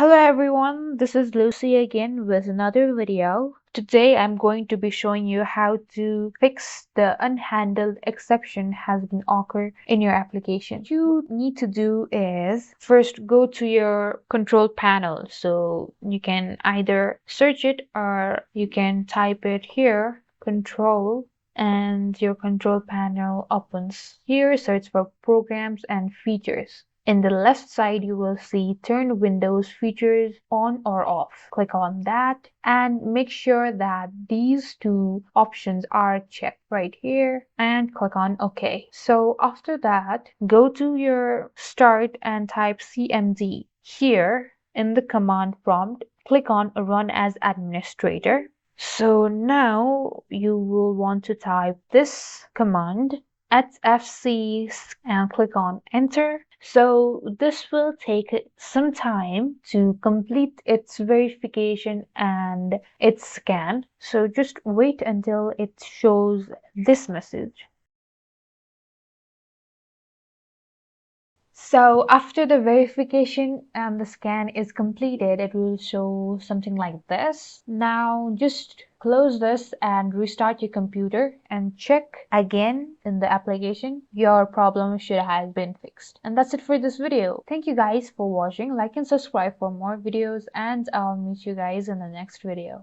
Hello everyone, this is Lucy again with another video. Today I'm going to be showing you how to fix the unhandled exception has been occur in your application. What you need to do is first go to your control panel. So you can either search it or you can type it here, control, and your control panel opens. Here, search for programs and features. In the left side, you will see turn Windows features on or off. Click on that and make sure that these two options are checked right here and click on OK. So after that, go to your start and type CMD. Here in the command prompt, click on Run as Administrator. So now you will want to type this command at FC and click on enter. So this will take some time to complete its verification and its scan. So just wait until it shows this message. So after the verification and the scan is completed, it will show something like this. Now just close this and restart your computer and check again in the application. Your problem should have been fixed. And that's it for this video. Thank you guys for watching. Like and subscribe for more videos and I'll meet you guys in the next video.